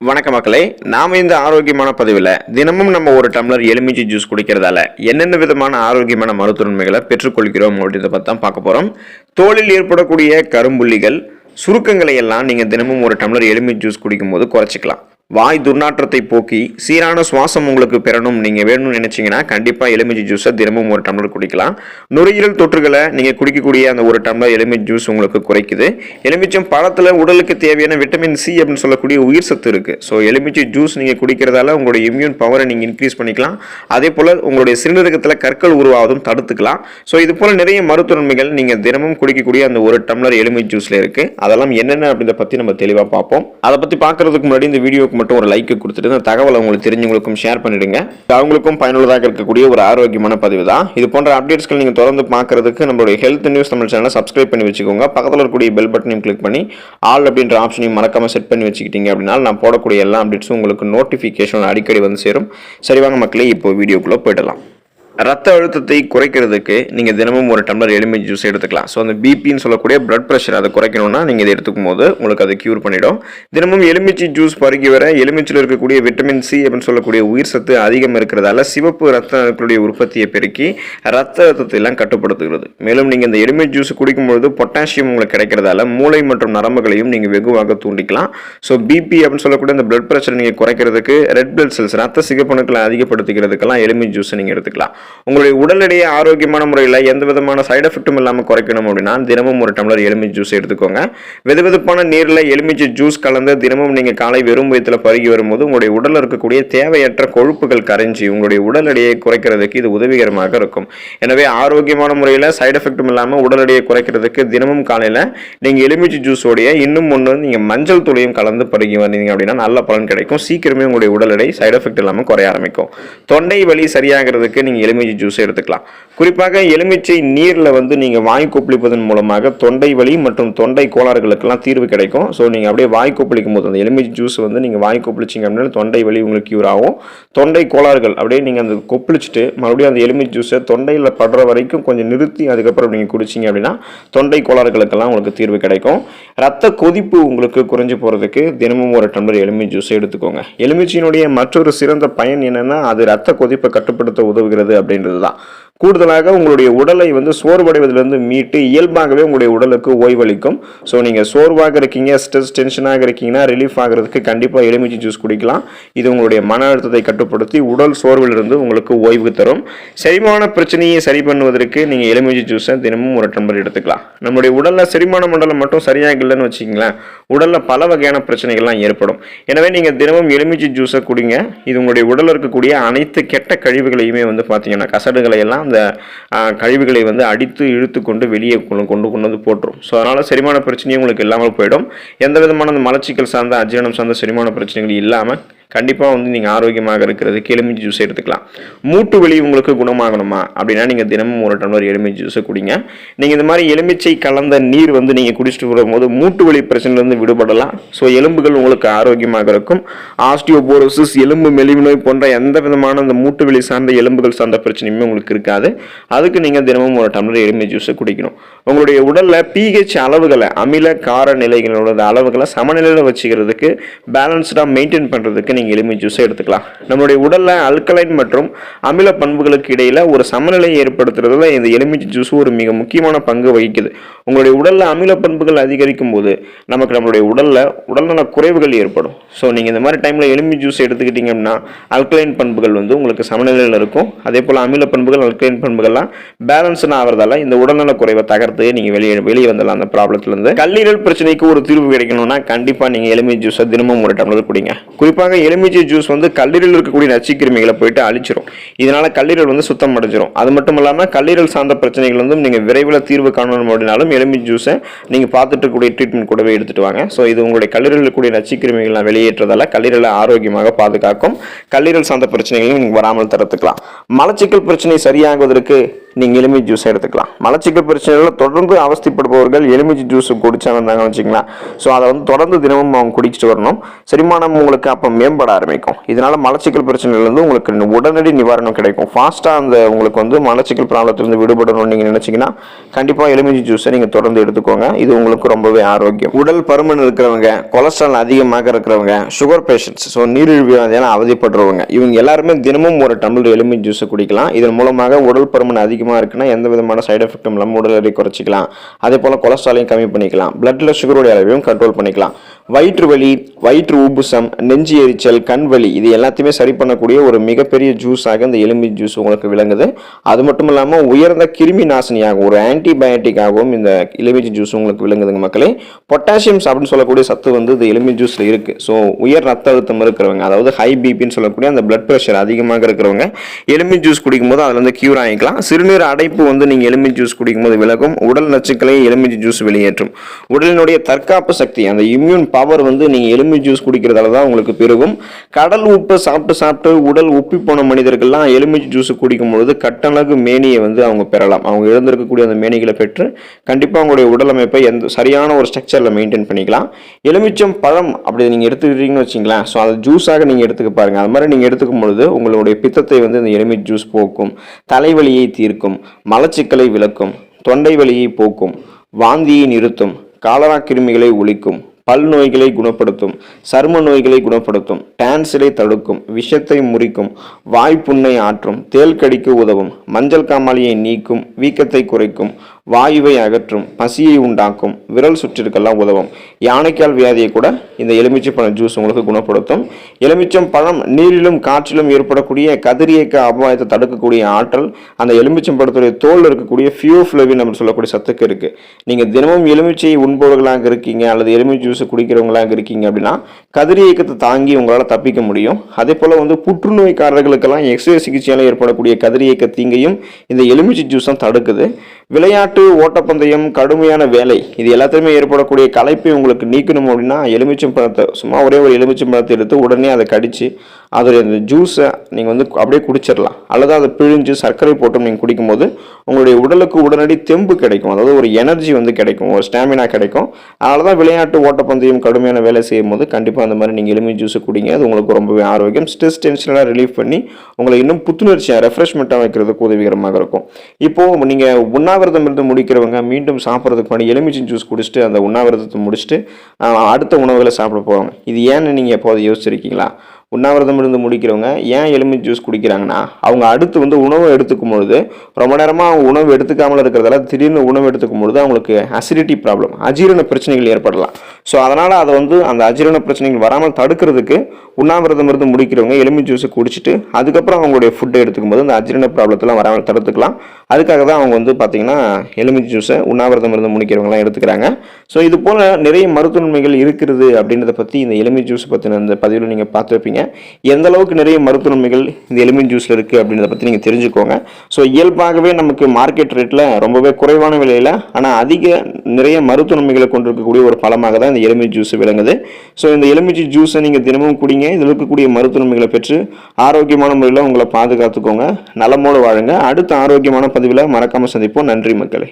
வணக்க மக்களே, நாம இந்த ஆரோக்கியமான பதிவில் தினமும் நம்ம ஒரு டம்ளர் எலுமிச்சை ஜூஸ் குடிக்கிறதால என்னென்ன விதமான ஆரோக்கியமான மருத்துவ நன்மைகளை பெற்றுக்கொள்கிறோம் அப்படின்றத பற்றி தான் பார்க்க போகிறோம். தோலில் ஏற்படக்கூடிய கரும்புள்ளிகள், சுருக்கங்களை எல்லாம் நீங்கள் தினமும் ஒரு டம்ளர் எலுமிச்சை ஜூஸ் குடிக்கும்போது குறைச்சிக்கலாம். வாய் துர்நாற்றத்தை போக்கி சீரான சுவாசம் உங்களுக்கு பெறணும் நீங்கள் வேணும்னு நினைச்சீங்கன்னா கண்டிப்பாக எலுமிச்சை ஜூஸை தினமும் ஒரு டம்ளர் குடிக்கலாம். நுரையீரல் தொற்றுகளை நீங்கள் குடிக்கக்கூடிய அந்த ஒரு டம்ளர் எலுமிச்சை ஜூஸ் உங்களுக்கு குறைக்குது. எலுமிச்சம் பழத்தில் உடலுக்கு தேவையான விட்டமின் சி அப்படின்னு சொல்லக்கூடிய உயிர் சத்து இருக்குது. ஸோ எலுமிச்சை ஜூஸ் நீங்கள் குடிக்கிறதால உங்களுடைய இம்யூன் பவரை நீங்கள் இன்க்ரீஸ் பண்ணிக்கலாம். அதே போல் உங்களுடைய சிறுநீரகத்தில் கற்கள் உருவாவதும் தடுத்துக்கலாம். ஸோ இது போல் நிறைய மருத்துவ நன்மைகள் நீங்கள் தினமும் குடிக்கக்கூடிய அந்த ஒரு டம்ளர் எலுமிச்சை ஜூஸில் இருக்குது. அதெல்லாம் என்னென்ன அப்படின்றத பற்றி நம்ம தெளிவாக பார்ப்போம். அதை பற்றி பார்க்கறதுக்கு முன்னாடி இந்த வீடியோக்கு மட்டும் ஒரு லைக் கொடுத்துட்டு இந்த தகவலை உங்களுக்கு தெரிஞ்சவங்களுக்கும் ஷேர் பண்ணிடுங்க. அவங்களுக்கும் பயனுள்ளதாக இருக்கக்கூடிய ஒரு ஆரோக்கியமான பதிவு தான். இது போன்ற அப்டேட்ஸ்கள் நீங்க தொடர்ந்து பார்க்கறதுக்கு நம்மளுடைய ஹெல்த் நியூஸ் தமிழ் சேனலை சப்ஸ்கிரைப் பண்ணி வச்சுக்கோங்க. பக்கத்தில் இருக்கக்கூடிய பெல் பட்டனையும் கிளிக் பண்ணி ஆல் அப்படின்ற ஆப்ஷனையும் மறக்காம செட் பண்ணி வச்சுக்கிட்டீங்க அப்படின்னா நான் போடக்கூடிய எல்லா அப்டேட்ஸும் உங்களுக்கு நோட்டிஃபிகேஷன் அடிக்கடி வந்து சேரும். சரி வாங்க மக்களே, இப்போ வீடியோக்குள்ள போயிடலாம். ரத்த அழுத்தத்தை குறைக்கிறதுக்கு நீங்கள் தினமும் ஒரு டம்ளர் எலுமிச்சை ஜூஸ் எடுத்துக்கலாம். ஸோ அந்த பிபின்னு சொல்லக்கூடிய பிளட் ப்ரெஷர் அதை குறைக்கணும்னா நீங்கள் இதை எடுத்துக்கும் போது உங்களுக்கு அதை க்யூர் பண்ணிடும். தினமும் எலுமிச்சை ஜூஸ் பருகி வர எலுமிச்சில் இருக்கக்கூடிய விட்டமின் சி அப்படின்னு சொல்லக்கூடிய உயிர் சத்து அதிகம் இருக்கிறதால சிவப்பு ரத்த அணுக்களுடைய உற்பத்தியை பெருக்கி ரத்த அழுத்தத்தை எல்லாம் கட்டுப்படுத்துகிறது. மேலும் நீங்கள் இந்த எலுமிச்சை ஜூஸ் குடிக்கும்பொழுது பொட்டாசியம் உங்களுக்கு கிடைக்கிறதால மூளை மற்றும் நரம்புகளையும் நீங்கள் வெகுவாக தூண்டிக்கலாம். ஸோ பிபி அப்படின்னு சொல்லக்கூடிய இந்த பிளட் ப்ரெஷர் நீங்கள் குறைக்கிறதுக்கு, ரெட் பிளட் செல்ஸ் ரத்த சிகப்பணுக்களை அதிகப்படுத்திக்கிறதுக்கெல்லாம் எலுமிச்சை ஜூஸை நீங்கள் எடுத்துக்கலாம். உங்களுடைய உடல் எடையை ஆரோக்கியமான முறையில் எந்த விதமான சைடு எஃபெக்டும் இல்லாமல் குறைக்கணும் அப்படின்னா தினமும் ஒரு டம்ளர் எலுமிச்சை ஜூஸ் எடுத்துக்கோங்க. வெதுவெதுப்பான நீரில் எலுமிச்சை ஜூஸ் கலந்து தினமும் நீங்கள் காலை வெறும் வயிற்றில் பருகி வரும்போது உங்களுடைய உடலில் இருக்கக்கூடிய தேவையற்ற கொழுப்புகள் கரைஞ்சி உங்களுடைய உடல் எடையை குறைக்கிறதுக்கு இது உதவிகரமாக இருக்கும். எனவே ஆரோக்கியமான முறையில் சைடு எஃபெக்டும் இல்லாமல் உடல் எடையை குறைக்கிறதுக்கு தினமும் காலையில் நீங்கள் எலுமிச்சை ஜூஸோடைய இன்னும் ஒன்று நீங்கள் மஞ்சள் தூளையும் கலந்து பருகி வந்தீங்க அப்படின்னா நல்ல பலன் கிடைக்கும். சீக்கிரமே உங்களுடைய உடல் எடை சைடு எஃபெக்ட் இல்லாமல் குறைய ஆரம்பிக்கும். தொண்டை வலி சரியாகிறதுக்கு நீங்கள் எலுமிச்சை ஜூஸ் எடுத்துக்கலாம். குறிப்பாக எலுமிச்சை நீர்ல நீங்க வாய் கொப்பளிப்பதன் மூலமாக தொண்டை வலி மற்றும் தொண்டை கோளாறுகளுக்கெல்லாம் தீர்வு கிடைக்கும். ஸோ நீங்க அப்படியே வாய் கொப்பளிக்கும் போது அந்த எலுமிச்சை ஜூஸ் நீங்க வாய் கொப்பளிச்சிங்க அப்படின்னா தொண்டை வலி உங்களுக்கு கியூர் ஆகும். தொண்டை கோளாறுகள் அப்படியே நீங்க அந்த கொப்பளிச்சுட்டு மறுபடியும் அந்த எலுமிச்சை ஜூஸை தொண்டையில் படுற வரைக்கும் கொஞ்சம் நிறுத்தி அதுக்கப்புறம் நீங்க குடிச்சிங்க அப்படின்னா தொண்டை கோளாறுகளுக்கெல்லாம் உங்களுக்கு தீர்வு கிடைக்கும். ரத்த கொதிப்பு உங்களுக்கு குறைஞ்சு போறதுக்கு தினமும் ஒரு டம்ளர் எலுமிச்சை ஜூஸ் எடுத்துக்கோங்க. எலுமிச்சையினுடைய மற்றொரு சிறந்த பயன் என்னன்னா அது ரத்த கொதிப்பை கட்டுப்படுத்த உதவுகிறது அப்படின்றதுதான். கூடுதலாக உங்களுடைய உடலை சோர்வடைவதிலிருந்து மீட்டு இயல்பாகவே உங்களுடைய உடலுக்கு ஓய்வளிக்கும். ஸோ நீங்கள் சோர்வாக இருக்கீங்க, ஸ்ட்ரெஸ் டென்ஷனாக இருக்கீங்கன்னா ரிலீஃப் ஆகிறதுக்கு கண்டிப்பாக எலுமிச்சை ஜூஸ் குடிக்கலாம். இது உங்களுடைய மன அழுத்தத்தை கட்டுப்படுத்தி உடல் சோர்விலிருந்து உங்களுக்கு ஓய்வு தரும். செரிமான பிரச்சனையை சரி பண்ணுவதற்கு நீங்கள் எலுமிச்சை ஜூஸை தினமும் ஒரு டம்ளர் எடுத்துக்கலாம். நம்மளுடைய உடலில் செரிமான மண்டலம் மட்டும் சரியாக இல்லைன்னு வச்சுக்கிங்களேன், உடலில் பல வகையான பிரச்சனைகள்லாம் ஏற்படும். எனவே நீங்கள் தினமும் எலுமிச்சை ஜூஸை குடிங்க. இது உங்களுடைய உடலில் இருக்கக்கூடிய அனைத்து கெட்ட கழிவுகளையுமே பார்த்தீங்கன்னா கசடுகளை எல்லாம் அந்த கழிவுகளை அடித்து இழுத்து கொண்டு வெளியே கொண்டு போட்டுரும். ஸோ அதனால் செரிமான பிரச்சனையும் உங்களுக்கு இல்லாமல் போயிடும். எந்த விதமான அந்த மலச்சிக்கல் சார்ந்த அஜீரணம் சார்ந்த செரிமான பிரச்சனைகள் இல்லாமல் கண்டிப்பாக நீங்கள் ஆரோக்கியமாக இருக்கிறதுக்கு எலுமிச்சை ஜூஸ் எடுத்துக்கலாம். மூட்டு வலி உங்களுக்கு குணமாகணுமா அப்படின்னா நீங்கள் தினமும் ஒரு டம்ளர் எலுமிச்சை ஜூஸை குடிங்க. நீங்கள் இந்த மாதிரி எலுமிச்சை கலந்த நீர் நீங்கள் குடிச்சிட்டு வரும்போது மூட்டு வலி பிரச்சனையிலிருந்து விடுபடலாம். ஸோ எலும்புகள் உங்களுக்கு ஆரோக்கியமாக இருக்கும். ஆஸ்டியோபோரோசிஸ், எலும்பு மெலிவு நோய் போன்ற எந்த விதமான அந்த மூட்டு வலி சார்ந்த எலும்புகள் சார்ந்த பிரச்சனையுமே உங்களுக்கு இருக்காது. அதுக்கு நீங்கள் தினமும் ஒரு டம்ளர் எலுமிச்சை ஜூஸை குடிக்கணும். உங்களுடைய உடலில் பிஹெச் அளவுகளை, அமில கார நிலைகளோட அளவுகளை சமநிலையில் வச்சுக்கிறதுக்கு, பேலன்ஸ்டாக மெயின்டைன் பண்ணுறதுக்கு நீங்கள் எலுமிச்சை ஜூஸை எடுத்துக்கலாம். நம்மளுடைய உடல்ல அல்கலைன் மற்றும் அமில பண்புகளுக்கு இடையில ஒரு சமநிலையை ஏற்படுத்துறதுல இந்த எலுமிச்சை ஜூஸ் ஒரு மிக முக்கியமான பங்கு வகிக்குது. உங்களுடைய உடல்ல அமில பண்புகள் அதிகரிக்கும் போது நம்மளுடைய உடல்நல குறைவுகள் ஏற்படும். ஸோ நீங்க இந்த மாதிரி டைம்ல எலுமிச்சை ஜூஸ் எடுத்துக்கிட்டீங்க அப்படின்னா அல்கலைன் பண்புகள் உங்களுக்கு சமநிலையில் இருக்கும். அதே போல அமில பண்புகள், அல்கலைன் பண்புகள்லாம் பேலன்ஸ்னா ஆகிறதால இந்த உடல்நல குறைவை தகர்த்து நீங்க வெளியே வந்துடலாம் அந்த ப்ராப்ளத்துல இருந்து. கல்லீரல் பிரச்சனைக்கு ஒரு தீர்வு கிடைக்கணும்னா கண்டிப்பா நீங்க எலுமிச்சை ஜூஸை தினமும் ஒரு டம்ளர் குடிங்க. குறிப்பாக எலுமிச்சை ஜூஸ் கல்லீரலில் இருக்கக்கூடிய நச்சுக்கிருமிகளை போயிட்டு அழிச்சிரும். இதனால கல்லீரல் சுத்தம் அடைஞ்சிரும். அது மட்டும் இல்லாமல் கல்லீரல் சார்ந்த பிரச்சனைகள் நீங்க விரைவில் தீர்வு காணணும் அப்படின்னாலும் எலுமிச்சை ஜூஸை நீங்க பார்த்துட்டு இருக்கக்கூடிய ட்ரீட்மெண்ட் கூடவே எடுத்துட்டு வாங்க. ஸோ இது உங்களுடைய கல்லீரலில் இருக்கக்கூடிய நச்சுக்கிருமிகள் வெளியேற்றதால கல்லீரலை ஆரோக்கியமாக பாதுகாக்கும். கல்லீரல் சார்ந்த பிரச்சனைகளையும் நீங்க வராமல் தடுத்துக்கலாம். மலச்சிக்கல் பிரச்சனை சரியாகுவதற்கு நீங்கள் எலுமிச்சை ஜூஸ் எடுத்துக்கலாம். மலச்சிக்கல் பிரச்சனைகளை தொடர்ந்து அவஸ்தைப்படுபவர்கள் எலுமிச்சை ஜூஸ் குடிச்சா வந்தாங்கன்னு வச்சுக்கலாம். ஸோ அதை தொடர்ந்து தினமும் அவங்க குடிச்சிட்டு வரணும். செரிமானம் உங்களுக்கு அப்போ மேம்படும். மேம்பட ஆரம்பிக்கும். இதனால மலச்சிக்கல் பிரச்சனையிலிருந்து உங்களுக்கு உடனடி நிவாரணம் கிடைக்கும். ஃபாஸ்ட்டாக உங்களுக்கு வந்து மலச்சிக்கல் ப்ராப்ளத்திலிருந்து விடுபடணும்னு நீங்கள் நினச்சிங்கன்னா கண்டிப்பாக எலுமிச்சை ஜூஸை நீங்கள் தொடர்ந்து எடுத்துக்கோங்க. இது உங்களுக்கு ரொம்பவே ஆரோக்கியம். உடல் பருமன் இருக்கிறவங்க, கொலஸ்ட்ரால் அதிகமாக இருக்கிறவங்க, சுகர் பேஷண்ட்ஸ், ஸோ நீரிழிவு வியாதியால் அவதிப்படுறவங்க, இவங்க எல்லாருமே தினமும் ஒரு டம்ளர் எலுமிச்சை ஜூஸை குடிக்கலாம். இதன் மூலமாக உடல் பருமன் அதிகமாக இருக்குன்னா எந்த விதமான சைடு எஃபெக்டும் இல்லாமல் உடல் எடை குறைச்சிக்கலாம். அதே போல் கொலஸ்ட்ராலையும் கம்மி பண்ணிக்கலாம். பிளட்ல சுகருடைய அளவையும் கண்ட்ரோல் பண்ணிக்கலாம். வயிற்று வலி, வயிற்று உப்புசம், நெஞ்சு எரிச்சல், கண் வலி, இது எல்லாத்தையுமே சரி பண்ணக்கூடிய ஒரு மிகப்பெரிய ஜூஸாக இந்த எலுமிச்சை ஜூஸ் உங்களுக்கு விளங்குது. அது மட்டும் இல்லாமல் உயர்ந்த கிருமி நாசினியாகவும் ஒரு ஆன்டிபயோட்டிக்காகவும் இந்த எலுமிச்சை ஜூஸ் உங்களுக்கு விளங்குதுங்க மக்களே. பொட்டாசியம் அப்படின்னு சொல்லக்கூடிய சத்து வந்து இந்த எலுமிச்சை ஜூஸில் இருக்குது. ஸோ உயர் ரத்த அழுத்தம் இருக்கிறவங்க, அதாவது ஹை பிபின்னு சொல்லக்கூடிய அந்த பிளட் ப்ரெஷர் அதிகமாக இருக்கிறவங்க எலுமிச்சை ஜூஸ் குடிக்கும்போது அதில் வந்து கியூர் ஆகிக்கலாம். சிறுநீர் அடைப்பு வந்து நீங்கள் எலுமிச்சை ஜூஸ் குடிக்கும்போது விலகும். உடல் நச்சுக்களை எலுமிச்சை ஜூஸ் வெளியேற்றும். உடலினுடைய தற்காப்பு சக்தி, அந்த இம்யூன் பவர் வந்து நீங்கள் எலுமிச்சை ஜூஸ் குடிக்கிறதால தான் உங்களுக்கு பெருகும். கடல் உப்பு சாப்பிட்டு உடல் உப்பி போன மனிதர்கள்லாம் எலுமிச்சை ஜூஸ் குடிக்கும்பொழுது கட்டழகு மேனியை வந்து அவங்க பெறலாம். அவங்க இழந்திருக்கக்கூடிய அந்த மேனிகளை பெற்று கண்டிப்பாக அவங்களுடைய உடல் அமைப்பை சரியான ஒரு ஸ்ட்ரக்சரில் மெயின்டைன் பண்ணிக்கலாம். எலுமிச்சம் பழம் அப்படி நீங்கள் எடுத்துக்கிட்டீங்கன்னு வச்சிங்களேன், ஸோ அதை ஜூஸாக நீங்கள் எடுத்துக்க பாருங்கள். அது மாதிரி நீங்கள் எடுத்துக்கும் பொழுது உங்களுடைய பித்தத்தை வந்து இந்த எலுமிச்சை ஜூஸ் போக்கும், தலைவலியை தீர்க்கும், மலச்சிக்கலை விளக்கும், தொண்டை வலியை போக்கும், வாந்தியை நிறுத்தும், காலரா கிருமிகளை ஒழிக்கும், பல் நோய்களை குணப்படுத்தும், சரும நோய்களை குணப்படுத்தும், டான்சிலை தடுக்கும், விஷத்தை முறிக்கும், வாய்ப்புண்ணை ஆற்றும், தேல் கடிக்க உதவும், மஞ்சள் காமாலியை நீக்கும், வீக்கத்தை குறைக்கும், வாயுவை அகற்றும், பசியை உண்டாக்கும், விரல் சுற்றிற்கெல்லாம் உதவும். யானைக்கால் வியாதியை கூட இந்த எலுமிச்சை பழம் ஜூஸ் உங்களுக்கு குணப்படுத்தும். எலுமிச்சம் பழம் நீரிலும் காற்றிலும் ஏற்படக்கூடிய கதிரியக்க அபாயத்தை தடுக்கக்கூடிய ஆற்றல் அந்த எலுமிச்சம் பழத்துடைய தோல் இருக்கக்கூடிய ஃபியோஃப்ளவின் நம்ம சொல்லக்கூடிய சத்துக்கு இருக்கு. நீங்க தினமும் எலுமிச்சை உண்பவர்களாக இருக்கீங்க அல்லது எலுமிச்சை ஜூஸ் குடிக்கிறவங்களாக இருக்கீங்க அப்படின்னா கதிரியக்கத்தை தாங்கி உங்களால் தப்பிக்க முடியும். அதே போல வந்து புற்றுநோய்க்காரர்களுக்கெல்லாம் எக்ஸ்ரே சிகிச்சையால் ஏற்படக்கூடிய கதிரியக்க தீங்கையும் இந்த எலுமிச்சை ஜூஸ் தடுக்குது. விளையாட்டு, ஓட்டப்பந்தயம், கடுமையான வேலை, இது எல்லாத்தையுமே ஏற்படக்கூடிய களைப்பை உங்களுக்கு நீக்கணும் அப்படின்னா எலுமிச்சம் பழத்தை சும்மா ஒரே ஒரு எலுமிச்சம் பழத்தை எடுத்து உடனே அதை கடிச்சு அதோடைய அந்த ஜூஸை நீங்கள் வந்து அப்படியே குடிச்சிடலாம். அல்லது அதை பிழிஞ்சு சர்க்கரை போட்டு நீங்கள் குடிக்கும்போது உங்களுடைய உடலுக்கு உடனடி தெம்பு கிடைக்கும். அதாவது ஒரு எனர்ஜி வந்து கிடைக்கும், ஒரு ஸ்டாமினா கிடைக்கும். அதனால தான் விளையாட்டு, ஓட்டப்பந்தயம், கடுமையான வேலை செய்யும் போது கண்டிப்பாக அந்த மாதிரி நீங்கள் எலுமிச்சை ஜூஸை குடிங்க. அது உங்களுக்கு ரொம்பவே ஆரோக்கியம். ஸ்ட்ரெஸ் டென்ஷனெலாம் ரிலீஃப் பண்ணி உங்களை இன்னும் புத்துணர்ச்சியாக ரெஃப்ரெஷ்மெண்ட்டாக வைக்கிறதுக்கு உதவிகரமாக இருக்கும். இப்போது நீங்கள் உண்ணாவிரதம் இருந்து முடிக்கிறவங்க மீண்டும் சாப்பிட்றதுக்கு முன்னாடி எலுமிச்சை ஜூஸ் குடிச்சிட்டு அந்த உண்ணாவிரதத்தை முடிச்சுட்டு அடுத்த உணவுகளை சாப்பிட போவாங்க. இது ஏன்னு நீங்கள் எப்போது யோசிச்சிருக்கீங்களா? உண்ணாவிரதம் இருந்து முடிக்கிறவங்க ஏன் எலுமிச்சை ஜூஸ் குடிக்கிறாங்கன்னா அவங்க அடுத்து வந்து உணவு எடுத்துக்கும் பொழுது ரொம்ப நேரமாக அவங்க உணவு எடுத்துக்காமல் இருக்கிறதால திடீர்னு உணவு எடுத்துக்கும் பொழுது அவங்களுக்கு அசிடிட்டி ப்ராப்ளம், அஜீரண பிரச்சனைகள் ஏற்படலாம். ஸோ அதனால் அதை வந்து அந்த அஜீரண பிரச்சனைகள் வராமல் தடுக்கிறதுக்கு உண்ணாவிரதம் இருந்து முடிக்கிறவங்க எலுமிச்சை ஜூஸை குடிச்சிட்டு அதுக்கப்புறம் அவங்களுடைய ஃபுட்டை எடுத்துக்கும் போது அந்த அஜீரண ப்ராப்ளத்தெல்லாம் வராமல் தடுத்துக்கலாம். அதுக்காக தான் அவங்க வந்து பார்த்தீங்கன்னா எலுமிச்சை ஜூஸை உண்ணாவிரதம் இருந்து முடிக்கிறவங்களாம் எடுத்துக்கிறாங்க. ஸோ இது போல் நிறைய மருத்துவன்மைகள் இருக்கிறது அப்படின்றத பற்றி இந்த எலுமிச்சை ஜூஸ் பற்றின அந்த பதிவில் நீங்கள் பார்த்துருப்பீங்க. எந்த அளவுக்கு நிறைய மருத்துவ நன்மைகள் இந்த எலுமிச்சை ஜூஸ்ல இருக்கு அப்படின்றத பத்தி நீங்க தெரிஞ்சுக்கோங்க. ஸோ இயல்பாகவே நமக்கு மார்க்கெட் ரேட்ல ரொம்பவே குறைவான விலையில ஆனால் நிறைய மருத்துவ நன்மைகளை கொண்டிருக்கக்கூடிய ஒரு பழமாக தான் இந்த எலுமிச்சை ஜூஸ் விளங்குது. ஸோ இந்த எலுமிச்சை ஜூஸை நீங்க தினமும் குடிங்க. இதில் இருக்கக்கூடிய மருத்துவ நன்மைகளை பெற்று ஆரோக்கியமான முறையில் உங்களை பாதுகாத்துக்கோங்க. நலமோடு வாழுங்க. அடுத்த ஆரோக்கியமான பதிவில் மறக்காம சந்திப்போம். நன்றி மக்களே.